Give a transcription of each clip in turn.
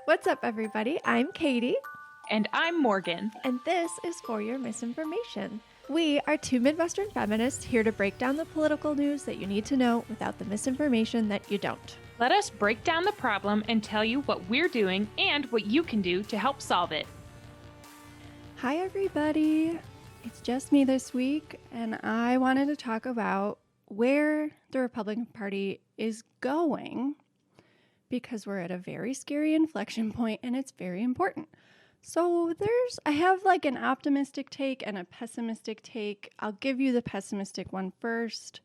What's up, everybody? I'm Katie, And I'm Morgan. and this is For Your Misinformation. We are two Midwestern feminists here to break down the political news that you need to know without the misinformation that you don't. Let us break down the problem and tell you what we're doing and what you can do to help solve it. Hi, everybody. It's just me this week, and I wanted to talk about where the Republican Party is going because we're at a very scary inflection point and it's very important. So I have like an optimistic take and a pessimistic take. I'll give you the pessimistic one first.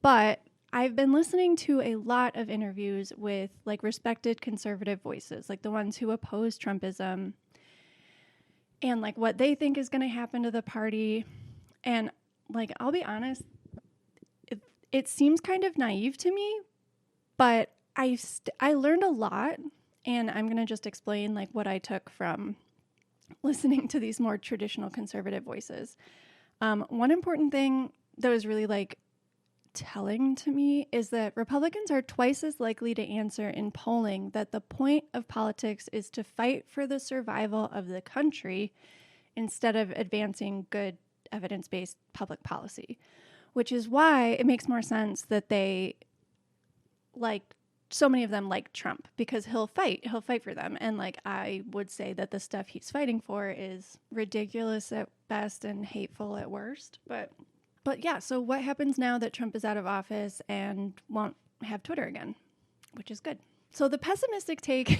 But I've been listening to a lot of interviews with like respected conservative voices, like the ones who oppose Trumpism and like what they think is going to happen to the party. And like, I'll be honest, it seems kind of naive to me, but I learned a lot, and I'm going to just explain like what I took from listening to these more traditional conservative voices. One important thing that was really like telling to me is that Republicans are twice as likely to answer in polling that the point of politics is to fight for the survival of the country instead of advancing good evidence-based public policy, which is why it makes more sense that they like so many of them like Trump, because he'll fight for them. And like, I would say that the stuff he's fighting for is ridiculous at best and hateful at worst. But yeah, so what happens now that Trump is out of office and won't have Twitter again, which is good. So the pessimistic take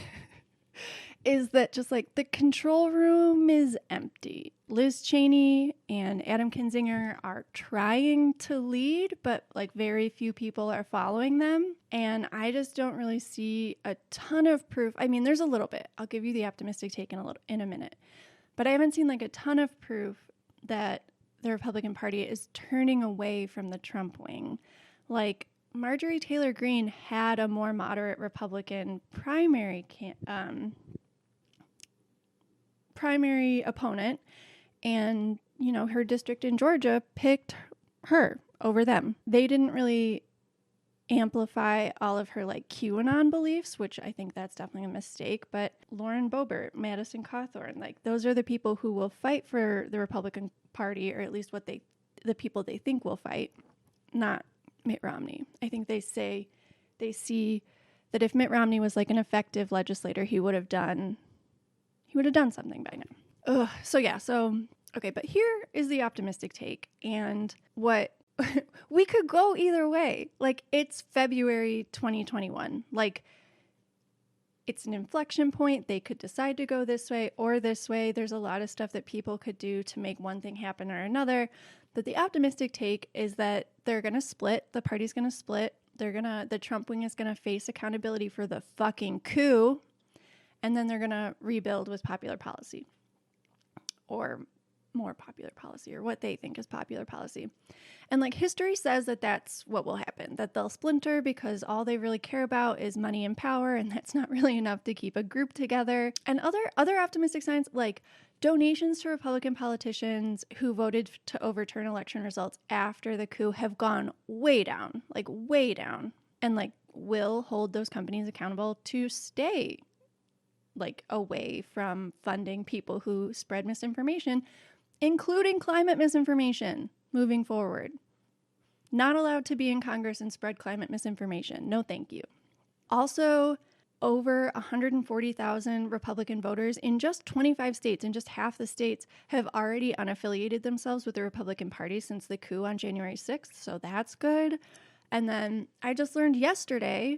is that just like the control room is empty. Liz Cheney and Adam Kinzinger are trying to lead, but like very few people are following them. And I just don't really see a ton of proof. I mean, there's a little bit. I'll give you the optimistic take in a minute. But I haven't seen like a ton of proof that the Republican Party is turning away from the Trump wing. Like Marjorie Taylor Greene had a more moderate Republican primary opponent, and you know, her district in Georgia picked her over them. They didn't really amplify all of her like QAnon beliefs, which I think that's definitely a mistake, but Lauren Boebert, Madison Cawthorn, like those are the people who will fight for the Republican Party, or at least the people they think will fight, not Mitt Romney. I think they see that if Mitt Romney was like an effective legislator, he would have done something by now. Okay, but here is the optimistic take, and what we could go either way. Like, it's February 2021. Like, it's an inflection point. They could decide to go this way or this way. There's a lot of stuff that people could do to make one thing happen or another. But the optimistic take is that they're going to split. The party's going to split. The Trump wing is going to face accountability for the fucking coup. And then they're going to rebuild with popular policy, or more popular policy, or what they think is popular policy. And like, history says that that's what will happen, that they'll splinter because all they really care about is money and power, and that's not really enough to keep a group together. And other optimistic signs, like donations to Republican politicians who voted to overturn election results after the coup, have gone way down, and like will hold those companies accountable to stay like away from funding people who spread misinformation, including climate misinformation, moving forward. Not allowed to be in Congress and spread climate misinformation. No, thank you. Also, over 140,000 Republican voters in just 25 states, in just half the states, have already unaffiliated themselves with the Republican Party since the coup on January 6th, so that's good. And then I just learned yesterday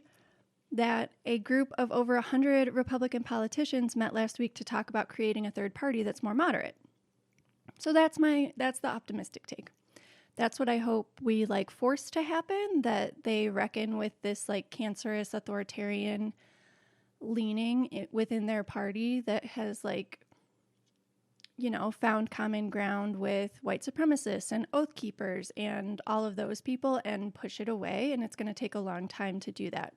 that a group of over 100 Republican politicians met last week to talk about creating a third party that's more moderate. So that's the optimistic take. That's what I hope we like force to happen, that they reckon with this like cancerous authoritarian leaning within their party that has like, you know, found common ground with white supremacists and oath keepers and all of those people, and push it away. And it's going to take a long time to do that.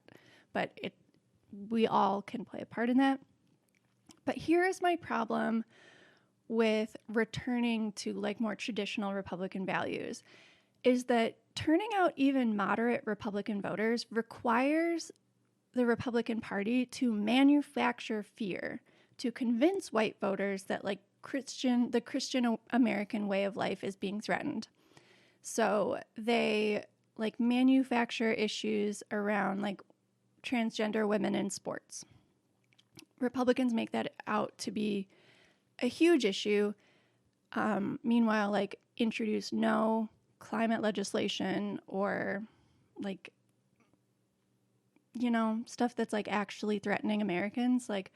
But we all can play a part in that. But here is my problem with returning to like more traditional Republican values, is that turning out even moderate Republican voters requires the Republican Party to manufacture fear to convince white voters that like the Christian American way of life is being threatened. So they like manufacture issues around like transgender women in sports. Republicans make that out to be a huge issue. Meanwhile, like introduce no climate legislation or like, you know, stuff that's like actually threatening Americans. Like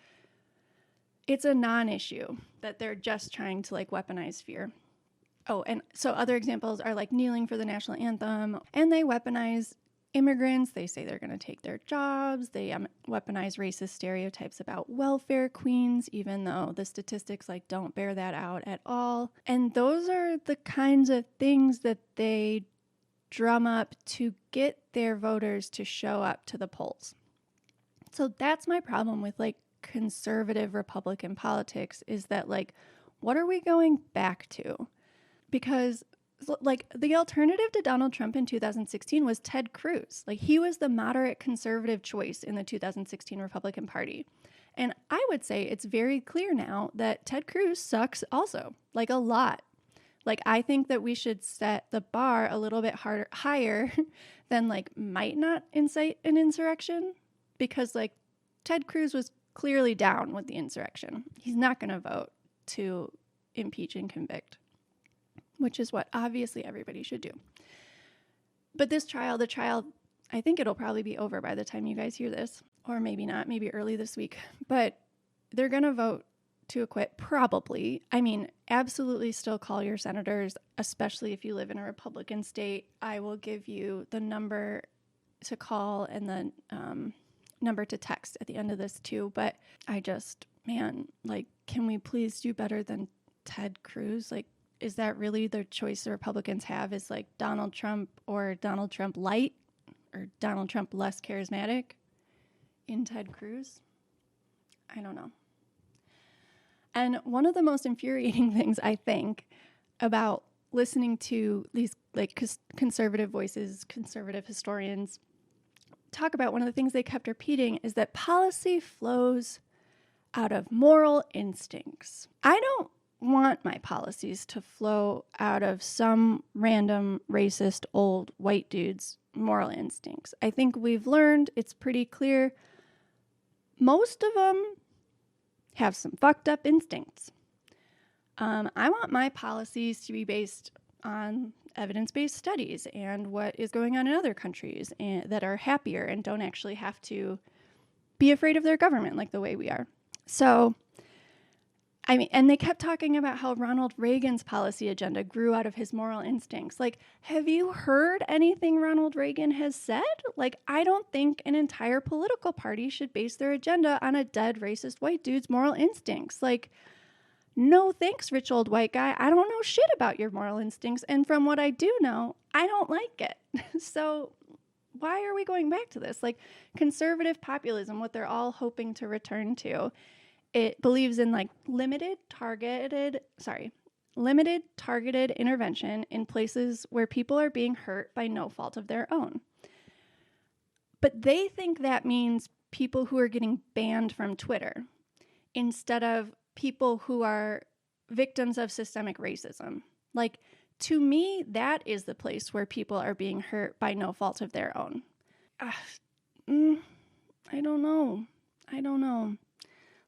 it's a non-issue that they're just trying to like weaponize fear. Oh, and so other examples are like kneeling for the national anthem, and they weaponize immigrants. They say they're going to take their jobs. They weaponize racist stereotypes about welfare queens, even though the statistics like don't bear that out at all. And those are the kinds of things that they drum up to get their voters to show up to the polls. So that's my problem with like conservative Republican politics, is that like, what are we going back to? Because like the alternative to Donald Trump in 2016 was Ted Cruz. Like he was the moderate conservative choice in the 2016 Republican Party. And I would say it's very clear now that Ted Cruz sucks also, like a lot. Like I think that we should set the bar a little bit higher than like might not incite an insurrection, because like Ted Cruz was clearly down with the insurrection. He's not going to vote to impeach and convict, which is what obviously everybody should do. But the trial, I think it'll probably be over by the time you guys hear this, or maybe not, maybe early this week. But they're going to vote to acquit, probably. I mean, absolutely still call your senators, especially if you live in a Republican state. I will give you the number to call and the number to text at the end of this too. But I just, man, like, can we please do better than Ted Cruz? Like, is that really the choice the Republicans have, is like Donald Trump or Donald Trump light or Donald Trump less charismatic in Ted Cruz? I don't know. And one of the most infuriating things I think about listening to these like conservative voices, conservative historians talk about, one of the things they kept repeating is that policy flows out of moral instincts. I don't want my policies to flow out of some random racist old white dude's moral instincts. I think we've learned, it's pretty clear, most of them have some fucked up instincts. I want my policies to be based on evidence-based studies and what is going on in other countries that are happier and don't actually have to be afraid of their government like the way we are. So, I mean, and they kept talking about how Ronald Reagan's policy agenda grew out of his moral instincts. Like, have you heard anything Ronald Reagan has said? Like, I don't think an entire political party should base their agenda on a dead racist white dude's moral instincts. Like, no thanks, rich old white guy. I don't know shit about your moral instincts. And from what I do know, I don't like it. So why are we going back to this? Like, conservative populism, what they're all hoping to return to, it believes in like limited targeted intervention in places where people are being hurt by no fault of their own. But they think that means people who are getting banned from Twitter instead of people who are victims of systemic racism. Like, to me, that is the place where people are being hurt by no fault of their own. I don't know.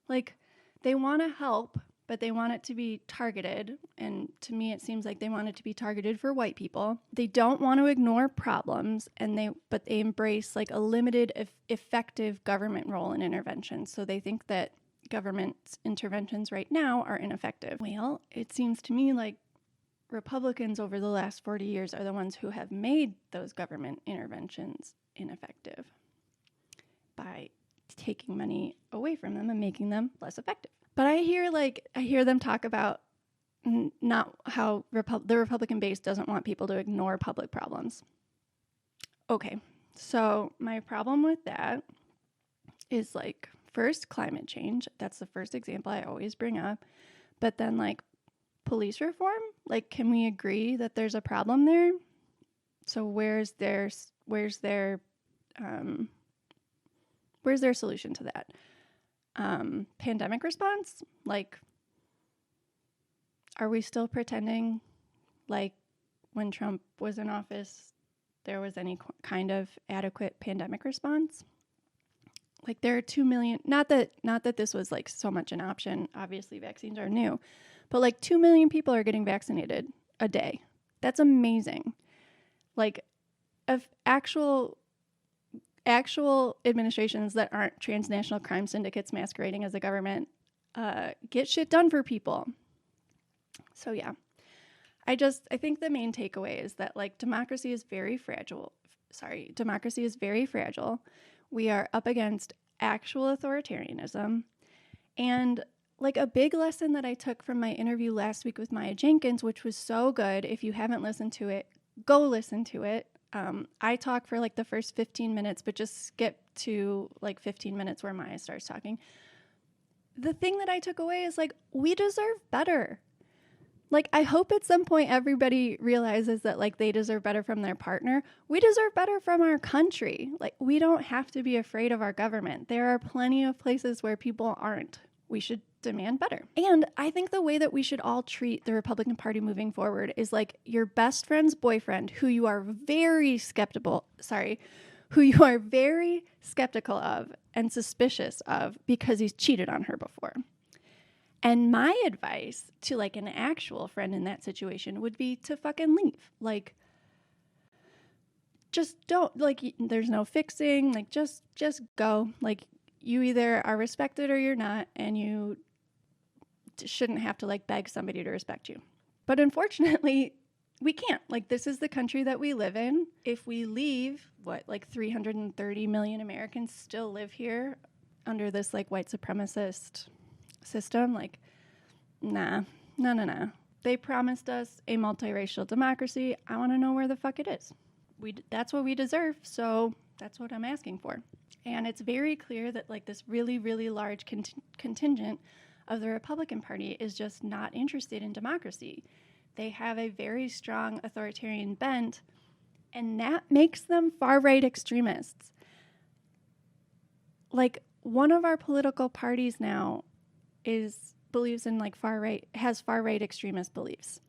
Like, they want to help, but they want it to be targeted. And to me, it seems like they want it to be targeted for white people. They don't want to ignore problems, but they embrace like a limited, effective government role in intervention. So they think that government interventions right now are ineffective. Well, it seems to me like Republicans over the last 40 years are the ones who have made those government interventions ineffective by taking money away from them and making them less effective. But I hear them talk about not how the Republican base doesn't want people to ignore public problems. Okay, so my problem with that is like, first, climate change. That's the first example I always bring up. But then like police reform, like, can we agree that there's a problem there? So where's their Where's their solution to that? Pandemic response? Like, are we still pretending like when Trump was in office, there was any kind of adequate pandemic response? Like, there are 2 million, not that this was like so much an option. Obviously vaccines are new, but like 2 million people are getting vaccinated a day. That's amazing. Like, of actual administrations that aren't transnational crime syndicates masquerading as a government get shit done for people. So yeah, I think the main takeaway is that like democracy is very fragile. We are up against actual authoritarianism. And like a big lesson that I took from my interview last week with Maya Jenkins, which was so good. If you haven't listened to it, go listen to it. I talk for like the first 15 minutes, but just skip to like 15 minutes where Maya starts talking. The thing that I took away is like, we deserve better. Like, I hope at some point everybody realizes that like they deserve better from their partner. We deserve better from our country. Like, we don't have to be afraid of our government. There are plenty of places where people aren't. We should demand better. And I think the way that we should all treat the Republican Party moving forward is like your best friend's boyfriend who you are very skeptical of and suspicious of because he's cheated on her before. And my advice to like an actual friend in that situation would be to fucking leave. Like, just don't, like, there's no fixing, like just go. Like, you either are respected or you're not, and you shouldn't have to like beg somebody to respect you. But unfortunately, we can't. Like, this is the country that we live in. If we leave, like 330 million Americans still live here under this like white supremacist system. Like, nah. They promised us a multiracial democracy. I want to know where the fuck it is. That's what we deserve, so that's what I'm asking for. And it's very clear that like this really, really large contingent of the Republican Party is just not interested in democracy. They have a very strong authoritarian bent, and that makes them far-right extremists. Like, one of our political parties now believes in like has far-right extremist beliefs.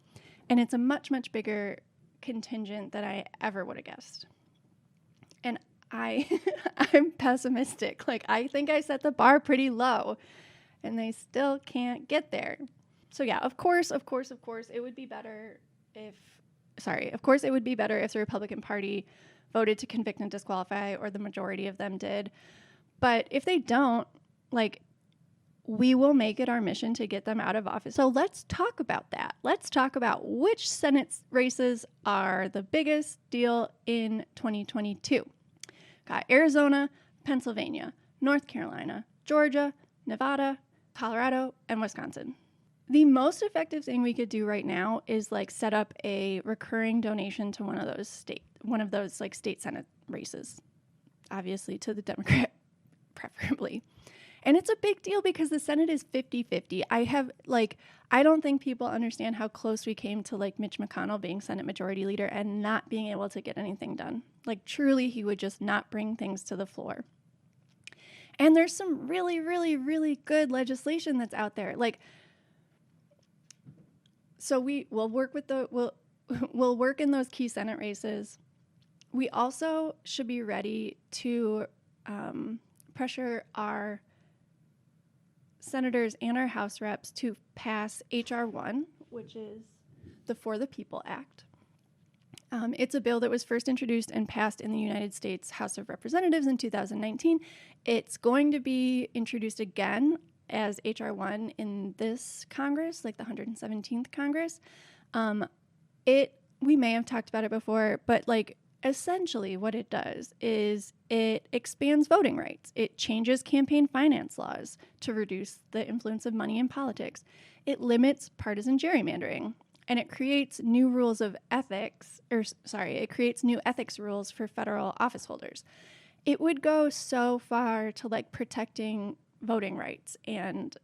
And it's a much, much bigger contingent than I ever would have guessed. And I'm pessimistic. Like, I think I set the bar pretty low, and they still can't get there. So yeah, of course, it would be better if the Republican Party voted to convict and disqualify, or the majority of them did. But if they don't, like, we will make it our mission to get them out of office. So let's talk about that. Let's talk about which Senate races are the biggest deal in 2022. Got Arizona, Pennsylvania, North Carolina, Georgia, Nevada, Colorado, and Wisconsin. The most effective thing we could do right now is like set up a recurring donation to one of those state Senate races, obviously to the Democrat preferably. And it's a big deal because the Senate is 50-50. I don't think people understand how close we came to like Mitch McConnell being Senate Majority Leader and not being able to get anything done. Like, truly, he would just not bring things to the floor. And there's some really, really, really good legislation that's out there. Like, so we'll work in those key Senate races. We also should be ready to pressure our senators and our House reps to pass H.R. 1, which is the For the People Act. It's a bill that was first introduced and passed in the United States House of Representatives in 2019. It's going to be introduced again as H.R. 1 in this Congress, like the 117th Congress. We may have talked about it before, but like essentially what it does is it expands voting rights. It changes campaign finance laws to reduce the influence of money in politics. It limits partisan gerrymandering, and it creates new ethics rules for federal office holders. It would go so far to like protecting voting rights. And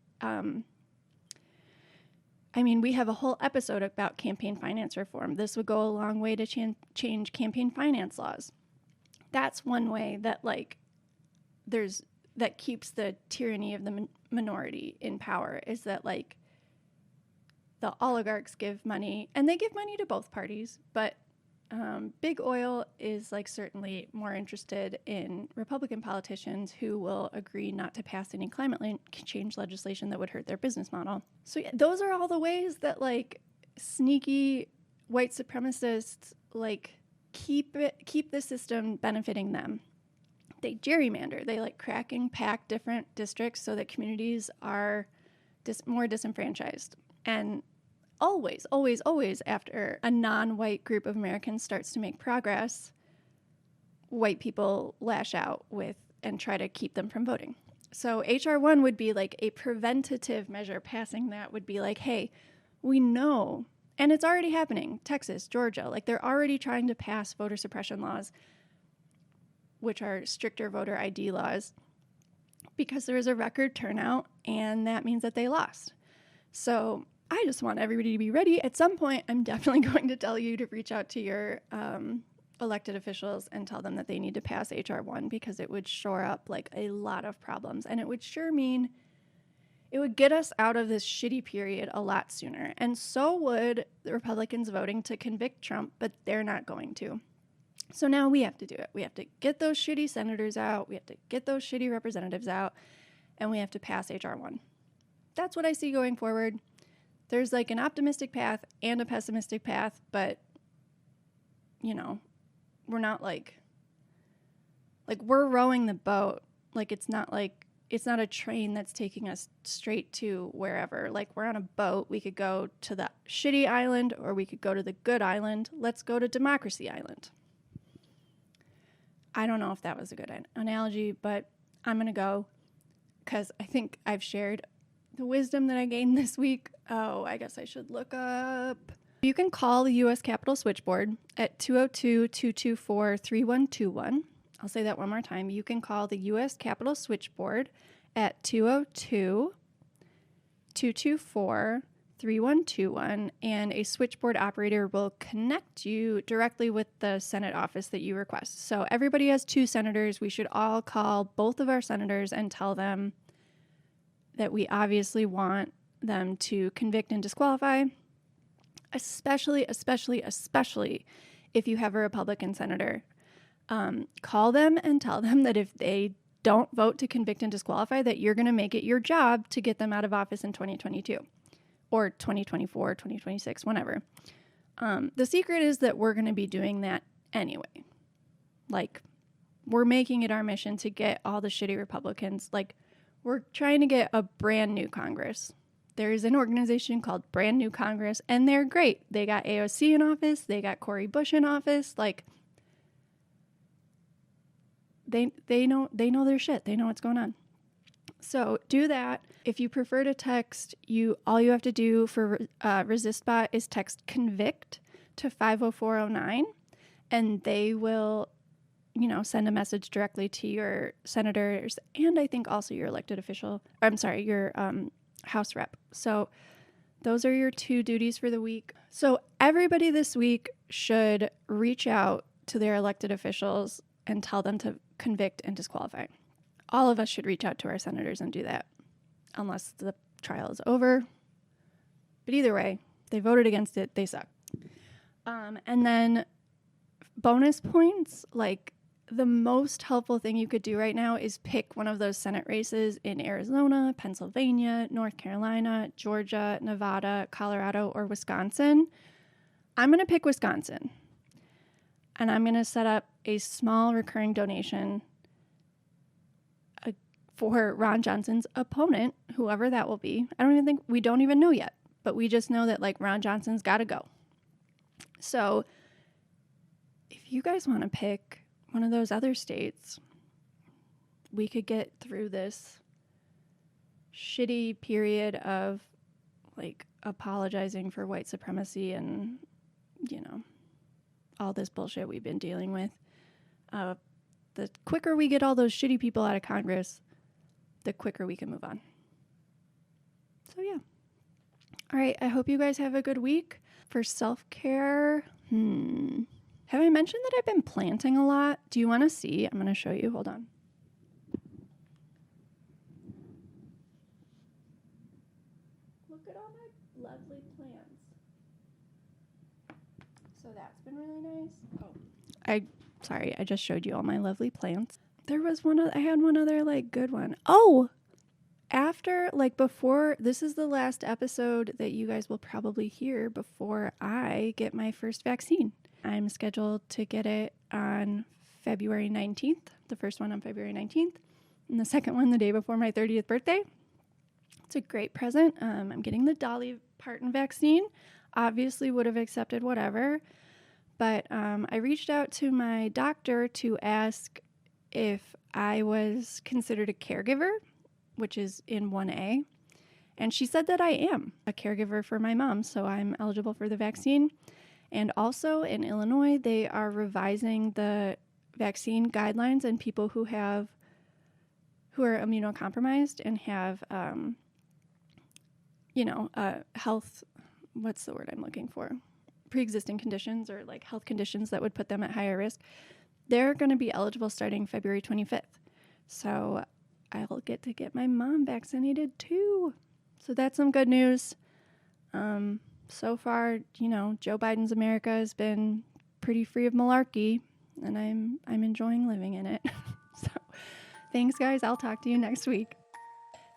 we have a whole episode about campaign finance reform. This would go a long way to change campaign finance laws. That's one way that like there's that keeps the tyranny of the minority in power is that, like, the oligarchs give money, and they give money to both parties, but big oil is, like, certainly more interested in Republican politicians who will agree not to pass any climate change legislation that would hurt their business model. So yeah, those are all the ways that, like, sneaky white supremacists, like, keep the system benefiting them. They gerrymander. They, like, crack and pack different districts so that communities are more disenfranchised. And always, always, always after a non-white group of Americans starts to make progress, white people lash out with and try to keep them from voting. So H.R. 1 would be like a preventative measure. Passing that would be like, hey, we know, and it's already happening, Texas, Georgia, like they're already trying to pass voter suppression laws, which are stricter voter ID laws, because there was a record turnout, and that means that they lost. So I just want everybody to be ready. At some point, I'm definitely going to tell you to reach out to your elected officials and tell them that they need to pass H.R. 1, because it would shore up, like, a lot of problems. And it would sure mean it would get us out of this shitty period a lot sooner. And so would the Republicans voting to convict Trump, but they're not going to. So now we have to do it. We have to get those shitty senators out. We have to get those shitty representatives out. And we have to pass H.R. 1. That's what I see going forward. There's, like, an optimistic path and a pessimistic path, but, you know, we're not like we're rowing the boat. Like, it's not a train that's taking us straight to wherever. Like, we're on a boat. We could go to the shitty island, or we could go to the good island. Let's go to Democracy Island. I don't know if that was a good analogy, but I'm going to go, because I think I've shared the wisdom that I gained this week. Oh, I guess I should look up. You can call the U.S. Capitol switchboard at 202-224-3121. I'll say that one more time. You can call the U.S. Capitol switchboard at 202-224-3121, and a switchboard operator will connect you directly with the Senate office that you request. So everybody has 2 senators. We should all call both of our senators and tell them that we obviously want them to convict and disqualify, especially if you have a Republican senator. Call them and tell them that if they don't vote to convict and disqualify, that you're going to make it your job to get them out of office in 2022 or 2024, 2026, whenever. The secret is that we're going to be doing that anyway. Like, we're making it our mission to get all the shitty Republicans. Like, we're trying to get a brand new Congress. There is an organization called Brand New Congress, and they're great. They got AOC in office. They got Cori Bush in office. Like, they know their shit. They know what's going on. So do that. If you prefer to text, all you have to do for ResistBot is text CONVICT to 50409, and they will, send a message directly to your senators, and I think also your elected official. Your House rep. So those are your 2 duties for the week. So everybody this week should reach out to their elected officials and tell them to convict and disqualify. All of us should reach out to our senators and do that, unless the trial is over. But either way, they voted against it. They suck. And then bonus points, like, the most helpful thing you could do right now is pick one of those Senate races in Arizona, Pennsylvania, North Carolina, Georgia, Nevada, Colorado, or Wisconsin. I'm going to pick Wisconsin. And I'm going to set up a small recurring donation for Ron Johnson's opponent, whoever that will be. We don't even know yet, but we just know that, like, Ron Johnson's got to go. So if you guys want to pick one of those other states, we could get through this shitty period of, like, apologizing for white supremacy and, all this bullshit we've been dealing with. The quicker we get all those shitty people out of Congress, the quicker we can move on. So yeah. All right. I hope you guys have a good week. For self-care, have I mentioned that I've been planting a lot? Do you want to see? I'm going to show you. Hold on. been really nice. I just showed you all my lovely plants. There was I had one other like good one. Oh, before, this is the last episode that you guys will probably hear before I get my first vaccine. I'm scheduled to get it on February 19th, the first one on February 19th, and the second one the day before my 30th birthday. It's a great present. I'm getting the Dolly Parton vaccine. Obviously would have accepted whatever, but I reached out to my doctor to ask if I was considered a caregiver, which is in 1A. And she said that I am a caregiver for my mom, so I'm eligible for the vaccine. And also in Illinois, they are revising the vaccine guidelines and people who are immunocompromised and have, health, what's the word I'm looking for? Pre-existing conditions or like health conditions that would put them at higher risk. They're going to be eligible starting February 25th. So I'll get to get my mom vaccinated too. So that's some good news. So far, Joe Biden's America has been pretty free of malarkey, and I'm enjoying living in it. So thanks, guys. I'll talk to you next week.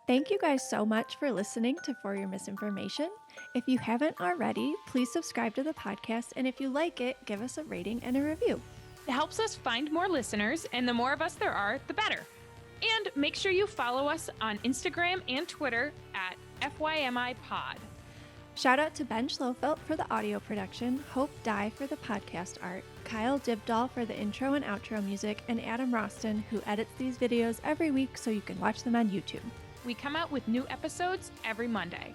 Thank you guys so much for listening to For Your Misinformation. If you haven't already, please subscribe to the podcast, and if you like it, give us a rating and a review. It helps us find more listeners, and the more of us there are, the better. And make sure you follow us on Instagram and Twitter at FYMI Pod. Shout out to Ben Schlofelt for the audio production, Hope Dye for the podcast art, Kyle Dibdahl for the intro and outro music, and Adam Roston, who edits these videos every week so you can watch them on YouTube. We come out with new episodes every Monday.